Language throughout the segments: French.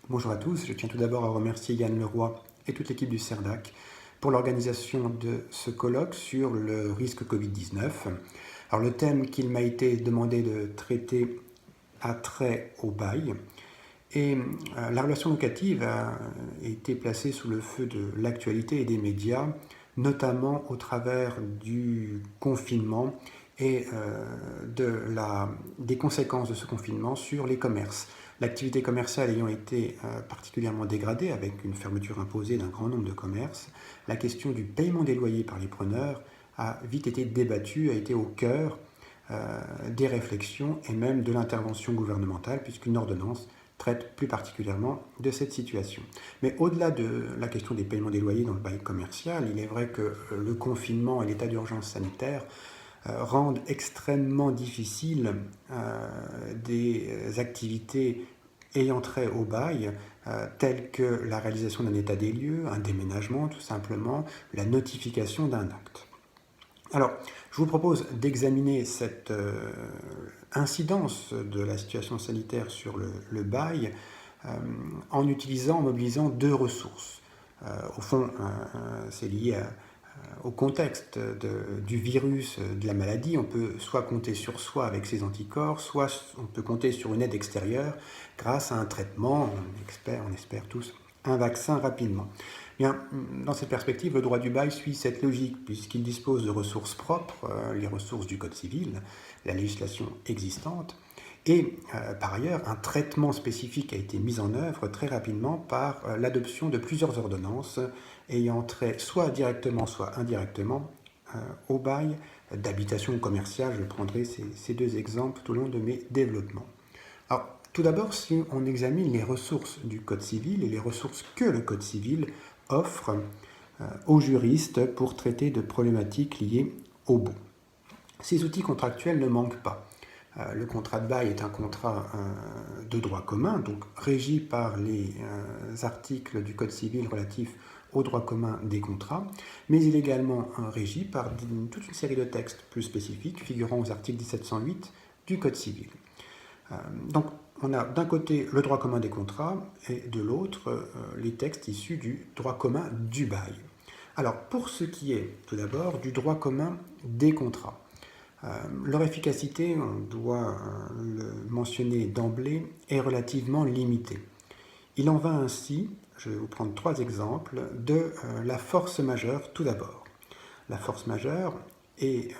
Bonjour à tous, je tiens tout d'abord à remercier Yann Leroy et toute l'équipe du CERDAC pour l'organisation de ce colloque sur le risque Covid-19. Alors le thème qu'il m'a été demandé de traiter a trait au bail et la relation locative a été placée sous le feu de l'actualité et des médias, notamment au travers du confinement et des conséquences de ce confinement sur les commerces. L'activité commerciale ayant été particulièrement dégradée avec une fermeture imposée d'un grand nombre de commerces, la question du paiement des loyers par les preneurs a vite été débattue, a été au cœur des réflexions et même de l'intervention gouvernementale, puisqu'une ordonnance traite plus particulièrement de cette situation. Mais au-delà de la question des paiements des loyers dans le bail commercial, il est vrai que le confinement et l'état d'urgence sanitaire rendent extrêmement difficile des activités ayant trait au bail, telles que la réalisation d'un état des lieux, un déménagement tout simplement, la notification d'un acte. Alors, je vous propose d'examiner cette incidence de la situation sanitaire sur le bail en mobilisant deux ressources. Au fond, c'est lié au contexte du virus, de la maladie. On peut soit compter sur soi avec ses anticorps, soit on peut compter sur une aide extérieure grâce à un traitement, on espère tous, un vaccin rapidement. Bien, dans cette perspective, le droit du bail suit cette logique puisqu'il dispose de ressources propres, les ressources du Code civil, la législation existante, et par ailleurs, un traitement spécifique a été mis en œuvre très rapidement par l'adoption de plusieurs ordonnances ayant trait soit directement, soit indirectement au bail d'habitation commerciale. Je prendrai ces deux exemples tout au long de mes développements. Alors, tout d'abord, si on examine les ressources du Code civil et les ressources que le Code civil offre aux juristes pour traiter de problématiques liées au baux. Ces outils contractuels ne manquent pas. Le contrat de bail est un contrat de droit commun, donc régi par les articles du Code civil relatifs au droit commun des contrats, mais il est également régi par toute une série de textes plus spécifiques figurant aux articles 1708 du Code civil. Donc, on a d'un côté le droit commun des contrats et de l'autre les textes issus du droit commun du bail. Alors, pour ce qui est tout d'abord du droit commun des contrats, leur efficacité, on doit le mentionner d'emblée, est relativement limitée. Il en va ainsi, je vais vous prendre trois exemples, de la force majeure tout d'abord. La force majeure est,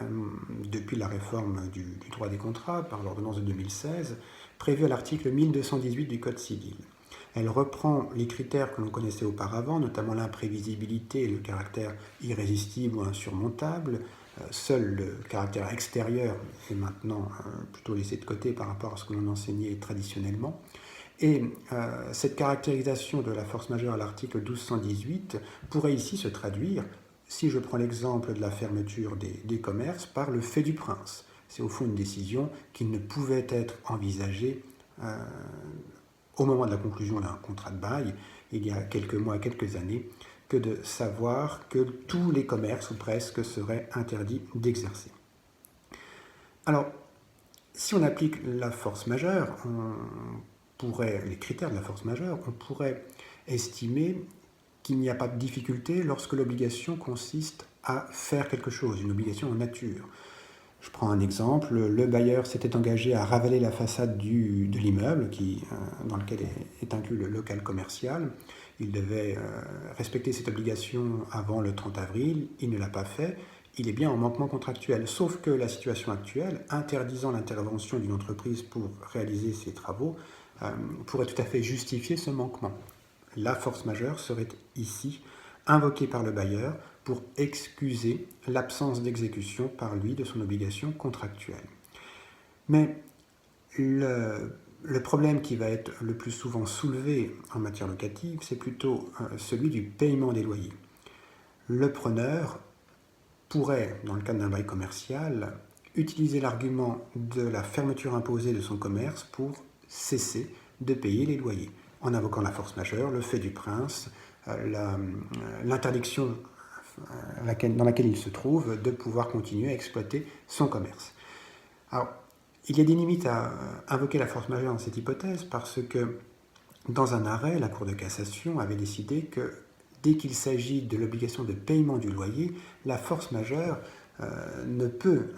depuis la réforme du droit des contrats par l'ordonnance de 2016, prévue à l'article 1218 du Code civil. Elle reprend les critères que l'on connaissait auparavant, notamment l'imprévisibilité et le caractère irrésistible ou insurmontable. Seul le caractère extérieur est maintenant plutôt laissé de côté par rapport à ce que l'on enseignait traditionnellement. Et cette caractérisation de la force majeure à l'article 1218 pourrait ici se traduire, si je prends l'exemple de la fermeture des commerces, par le fait du prince. C'est au fond une décision qui ne pouvait être envisagée au moment de la conclusion d'un contrat de bail, il y a quelques mois, quelques années, que de savoir que tous les commerces, ou presque, seraient interdits d'exercer. Alors, si on applique la force majeure, les critères de la force majeure, on pourrait estimer qu'il n'y a pas de difficulté lorsque l'obligation consiste à faire quelque chose, une obligation en nature. Je prends un exemple, le bailleur s'était engagé à ravaler la façade de l'immeuble dans lequel est inclus le local commercial. Il devait respecter cette obligation avant le 30 avril, il ne l'a pas fait, il est bien en manquement contractuel. Sauf que la situation actuelle, interdisant l'intervention d'une entreprise pour réaliser ses travaux, pourrait tout à fait justifier ce manquement. La force majeure serait ici invoquée par le bailleur pour excuser l'absence d'exécution par lui de son obligation contractuelle. Mais le problème qui va être le plus souvent soulevé en matière locative, c'est plutôt celui du paiement des loyers. Le preneur pourrait, dans le cadre d'un bail commercial, utiliser l'argument de la fermeture imposée de son commerce pour cesser de payer les loyers, en invoquant la force majeure, le fait du prince, l'interdiction dans laquelle il se trouve de pouvoir continuer à exploiter son commerce. Alors, il y a des limites à invoquer la force majeure dans cette hypothèse parce que Dans un arrêt, la Cour de cassation avait décidé que dès qu'il s'agit de l'obligation de paiement du loyer, la force majeure ne peut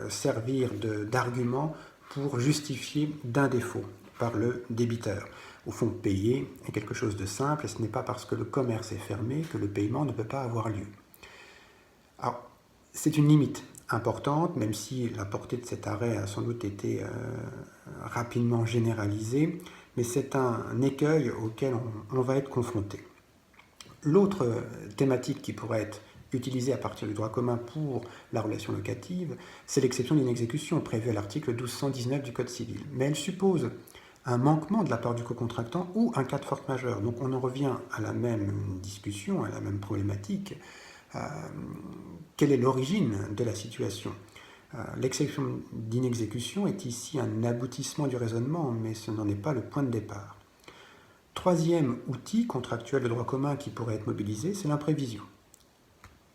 servir d'argument pour justifier d'un défaut par le débiteur. Au fond, payer est quelque chose de simple et ce n'est pas parce que le commerce est fermé que le paiement ne peut pas avoir lieu. Alors, c'est une limite importante, même si la portée de cet arrêt a sans doute été rapidement généralisée, mais c'est un écueil auquel on va être confronté. L'autre thématique qui pourrait être utilisée à partir du droit commun pour la relation locative, c'est l'exception d'inexécution prévue à l'article 1219 du Code civil. Mais elle suppose un manquement de la part du cocontractant ou un cas de force majeure. Donc on en revient à la même discussion, à la même problématique. Quelle est l'origine de la situation? L'exception d'inexécution est ici un aboutissement du raisonnement, mais ce n'en est pas le point de départ. Troisième outil contractuel de droit commun qui pourrait être mobilisé, c'est l'imprévision.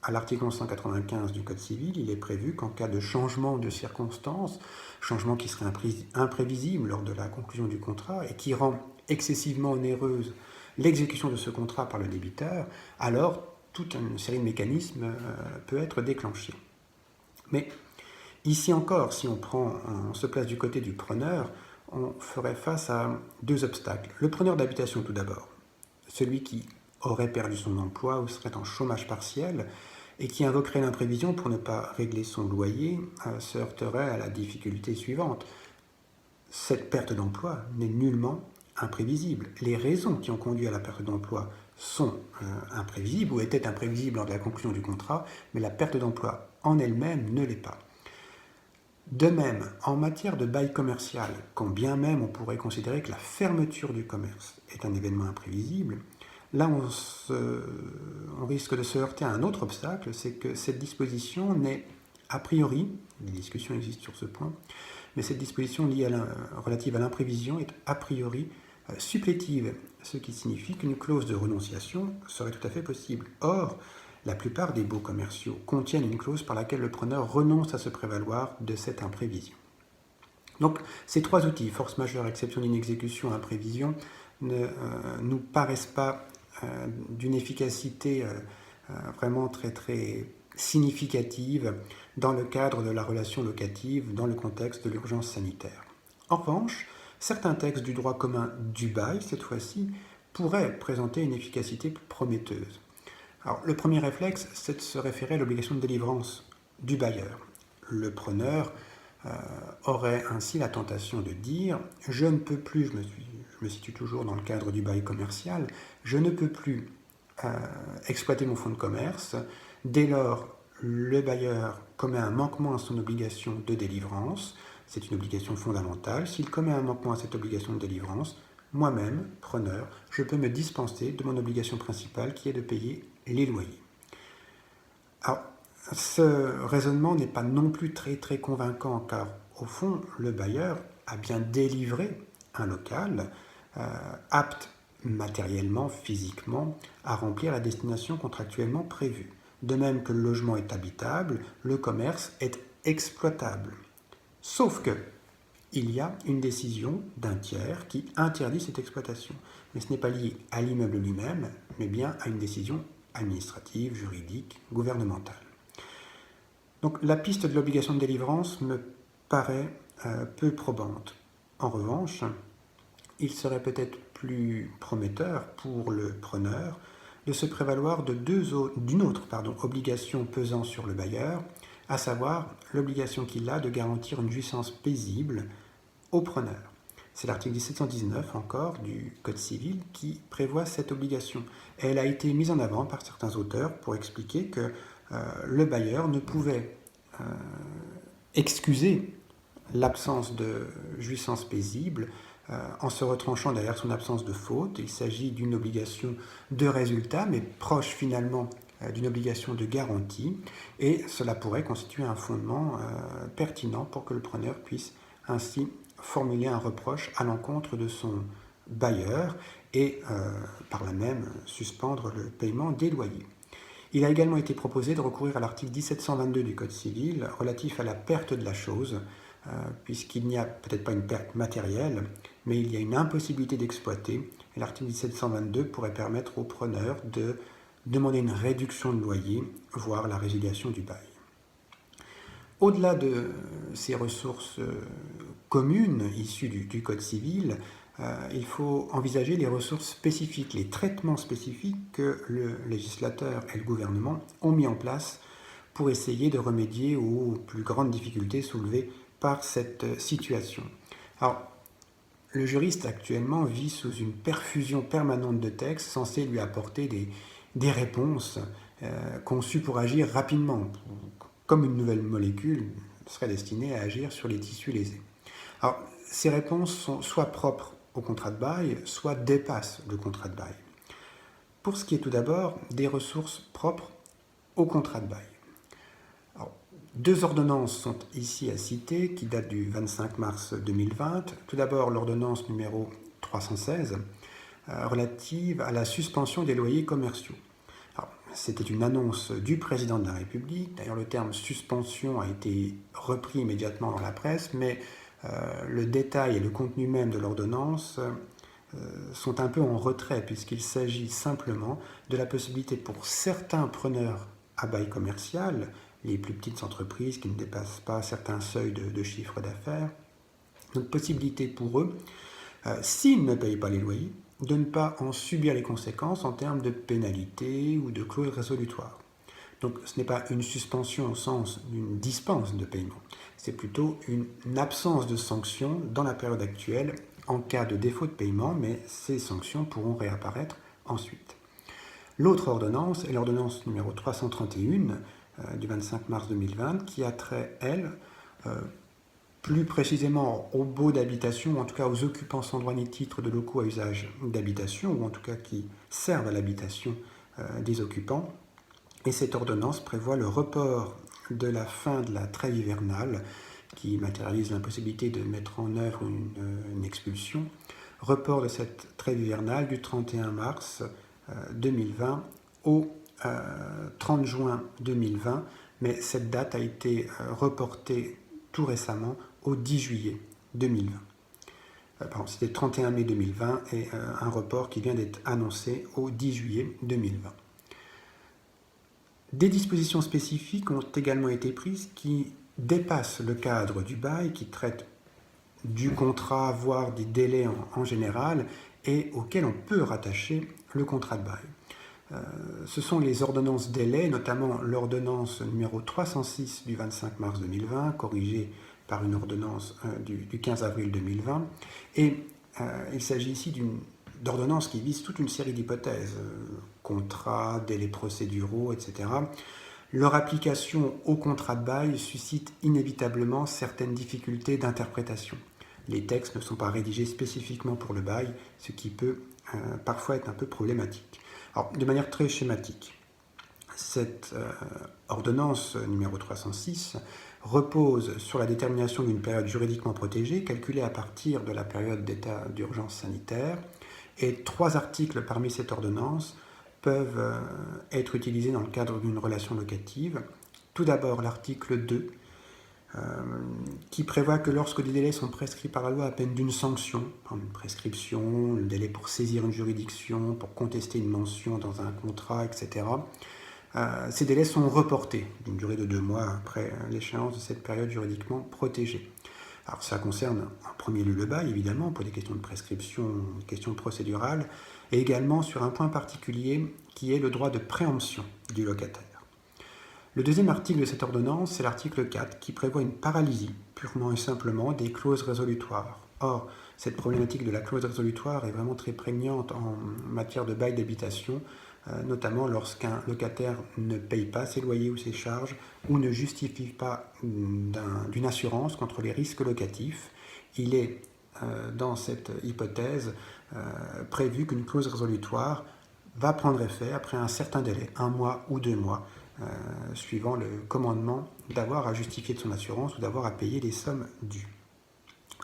À l'article 1195 du Code civil, il est prévu qu'en cas de changement de circonstances, changement qui serait imprévisible lors de la conclusion du contrat et qui rend excessivement onéreuse l'exécution de ce contrat par le débiteur, alors toute une série de mécanismes peut être déclenchée. Mais ici encore, si on se place du côté du preneur, on ferait face à deux obstacles. Le preneur d'habitation tout d'abord, celui qui aurait perdu son emploi ou serait en chômage partiel et qui invoquerait l'imprévision pour ne pas régler son loyer, se heurterait à la difficulté suivante. Cette perte d'emploi n'est nullement imprévisible. Les raisons qui ont conduit à la perte d'emploi sont imprévisibles ou étaient imprévisibles lors de la conclusion du contrat, mais la perte d'emploi en elle-même ne l'est pas. De même, en matière de bail commercial, quand bien même on pourrait considérer que la fermeture du commerce est un événement imprévisible, là on risque de se heurter à un autre obstacle, c'est que cette disposition n'est a priori, des discussions existent sur ce point, mais cette disposition relative à l'imprévision est a priori supplétive, ce qui signifie qu'une clause de renonciation serait tout à fait possible. Or, la plupart des baux commerciaux contiennent une clause par laquelle le preneur renonce à se prévaloir de cette imprévision. Donc, ces trois outils, force majeure, exception d'inexécution, imprévision, ne nous paraissent pas d'une efficacité vraiment très très significative dans le cadre de la relation locative, dans le contexte de l'urgence sanitaire. En revanche, certains textes du droit commun du bail, cette fois-ci, pourraient présenter une efficacité prometteuse. Alors, le premier réflexe, c'est de se référer à l'obligation de délivrance du bailleur. Le preneur aurait ainsi la tentation de dire « je ne peux plus, je me situe toujours dans le cadre du bail commercial, je ne peux plus exploiter mon fonds de commerce, dès lors le bailleur commet un manquement à son obligation de délivrance, c'est une obligation fondamentale, s'il commet un manquement à cette obligation de délivrance, moi-même, preneur, je peux me dispenser de mon obligation principale qui est de payer les loyers. » Alors, ce raisonnement n'est pas non plus très très convaincant car, au fond, le bailleur a bien délivré un local apte matériellement, physiquement, à remplir la destination contractuellement prévue. De même que le logement est habitable, le commerce est exploitable. Sauf que il y a une décision d'un tiers qui interdit cette exploitation. Mais ce n'est pas lié à l'immeuble lui-même, mais bien à une décision administrative, juridique, gouvernementale. Donc la piste de l'obligation de délivrance me paraît peu probante. En revanche, il serait peut-être plus prometteur pour le preneur de se prévaloir d'une autre obligation pesant sur le bailleur, à savoir l'obligation qu'il a de garantir une jouissance paisible au preneur. C'est l'article 1719 encore du Code civil qui prévoit cette obligation. Et elle a été mise en avant par certains auteurs pour expliquer que le bailleur ne pouvait excuser l'absence de jouissance paisible en se retranchant derrière son absence de faute. Il s'agit d'une obligation de résultat, mais proche finalement d'une obligation de garantie, et cela pourrait constituer un fondement pertinent pour que le preneur puisse ainsi formuler un reproche à l'encontre de son bailleur et par là même suspendre le paiement des loyers. Il a également été proposé de recourir à l'article 1722 du Code civil relatif à la perte de la chose, puisqu'il n'y a peut-être pas une perte matérielle, mais il y a une impossibilité d'exploiter. Et l'article 1722 pourrait permettre aux preneurs de demander une réduction de loyer, voire la résiliation du bail. Au-delà de ces ressources communes issues du Code civil, il faut envisager les ressources spécifiques, les traitements spécifiques que le législateur et le gouvernement ont mis en place pour essayer de remédier aux plus grandes difficultés soulevées par cette situation. Alors, le juriste actuellement vit sous une perfusion permanente de textes censés lui apporter des réponses conçues pour agir rapidement, comme une nouvelle molécule serait destinée à agir sur les tissus lésés. Alors, ces réponses sont soit propres au contrat de bail, soit dépassent le contrat de bail. Pour ce qui est tout d'abord des ressources propres au contrat de bail. Alors, deux ordonnances sont ici à citer qui datent du 25 mars 2020. Tout d'abord l'ordonnance numéro 316 relative à la suspension des loyers commerciaux. C'était une annonce du président de la République. D'ailleurs, le terme suspension a été repris immédiatement dans la presse, mais le détail et le contenu même de l'ordonnance sont un peu en retrait, puisqu'il s'agit simplement de la possibilité pour certains preneurs à bail commercial, les plus petites entreprises qui ne dépassent pas certains seuils de chiffre d'affaires, une possibilité pour eux, s'ils ne payent pas les loyers, de ne pas en subir les conséquences en termes de pénalités ou de clauses résolutoires. Donc ce n'est pas une suspension au sens d'une dispense de paiement, c'est plutôt une absence de sanctions dans la période actuelle en cas de défaut de paiement, mais ces sanctions pourront réapparaître ensuite. L'autre ordonnance est l'ordonnance numéro 331 du 25 mars 2020 qui a trait, elle, plus précisément aux baux d'habitation, ou en tout cas aux occupants sans droit ni titre de locaux à usage d'habitation, ou en tout cas qui servent à l'habitation des occupants. Et cette ordonnance prévoit le report de la fin de la trêve hivernale, qui matérialise l'impossibilité de mettre en œuvre une expulsion. Report de cette trêve hivernale du 31 mars 2020 au 30 juin 2020, mais cette date a été reportée tout récemment au 10 juillet 2020. Pardon, c'était 31 mai 2020 et un report qui vient d'être annoncé au 10 juillet 2020. Des dispositions spécifiques ont également été prises qui dépassent le cadre du bail, qui traitent du contrat, voire des délais en général, et auxquels on peut rattacher le contrat de bail. Ce sont les ordonnances délais, notamment l'ordonnance numéro 306 du 25 mars 2020, corrigée par une ordonnance du 15 avril 2020. Et il s'agit ici d'ordonnances qui visent toute une série d'hypothèses, contrats, délais procéduraux, etc. Leur application au contrat de bail suscite inévitablement certaines difficultés d'interprétation. Les textes ne sont pas rédigés spécifiquement pour le bail, ce qui peut parfois être un peu problématique. Alors, de manière très schématique, cette ordonnance numéro 306 repose sur la détermination d'une période juridiquement protégée calculée à partir de la période d'état d'urgence sanitaire, et 3 articles parmi cette ordonnance peuvent être utilisés dans le cadre d'une relation locative. Tout d'abord l'article 2 qui prévoit que lorsque des délais sont prescrits par la loi à peine d'une sanction, une prescription, le délai pour saisir une juridiction, pour contester une mention dans un contrat, etc., ces délais sont reportés d'une durée de 2 mois après l'échéance de cette période juridiquement protégée. Alors ça concerne en premier lieu le bail, évidemment, pour des questions de prescription, questions procédurales, et également sur un point particulier qui est le droit de préemption du locataire. Le deuxième article de cette ordonnance, c'est l'article 4, qui prévoit une paralysie, purement et simplement, des clauses résolutoires. Or, cette problématique de la clause résolutoire est vraiment très prégnante en matière de bail d'habitation, notamment lorsqu'un locataire ne paye pas ses loyers ou ses charges, ou ne justifie pas d'une assurance contre les risques locatifs. Il est, dans cette hypothèse, prévu qu'une clause résolutoire va prendre effet après un certain délai, 1 mois ou 2 mois, suivant le commandement d'avoir à justifier de son assurance ou d'avoir à payer les sommes dues.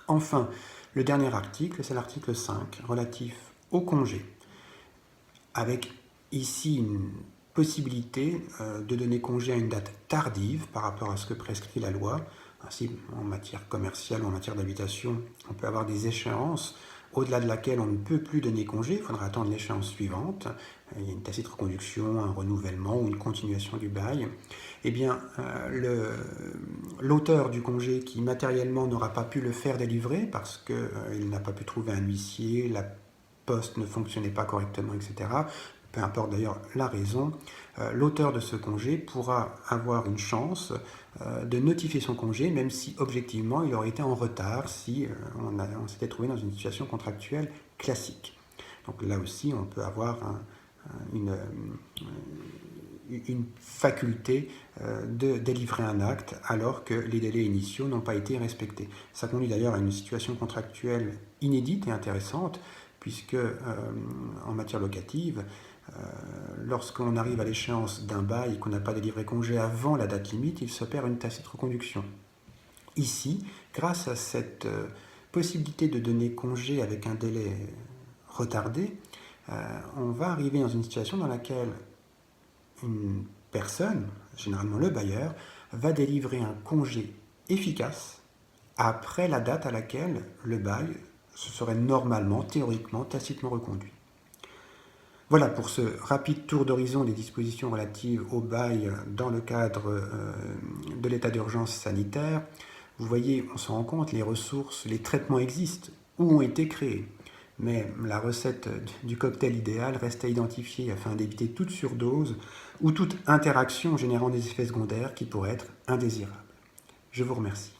Enfin, le dernier article, c'est l'article 5, relatif au congé, avec ici une possibilité de donner congé à une date tardive par rapport à ce que prescrit la loi, Ainsi, en matière commerciale ou en matière d'habitation, on peut avoir des échéances au-delà de laquelle on ne peut plus donner congé, il faudra attendre l'échéance suivante, il y a une tacite reconduction, un renouvellement ou une continuation du bail. Eh bien, l'auteur du congé qui matériellement n'aura pas pu le faire délivrer parce qu'il n'a pas pu trouver un huissier, la poste ne fonctionnait pas correctement, etc., peu importe d'ailleurs la raison, l'auteur de ce congé pourra avoir une chance de notifier son congé, même si objectivement il aurait été en retard, si on s'était trouvé dans une situation contractuelle classique. Donc là aussi, on peut avoir une faculté de délivrer un acte alors que les délais initiaux n'ont pas été respectés. Ça conduit d'ailleurs à une situation contractuelle inédite et intéressante, puisque en matière locative, lorsqu'on arrive à l'échéance d'un bail et qu'on n'a pas délivré congé avant la date limite, il s'opère une tacite reconduction. Ici, grâce à cette possibilité de donner congé avec un délai retardé, on va arriver dans une situation dans laquelle une personne, généralement le bailleur, va délivrer un congé efficace après la date à laquelle le bail se serait normalement, théoriquement, tacitement reconduit. Voilà pour ce rapide tour d'horizon des dispositions relatives au bail dans le cadre de l'état d'urgence sanitaire. Vous voyez, on se rend compte, les ressources, les traitements existent ou ont été créés. Mais la recette du cocktail idéal reste à identifier afin d'éviter toute surdose ou toute interaction générant des effets secondaires qui pourraient être indésirables. Je vous remercie.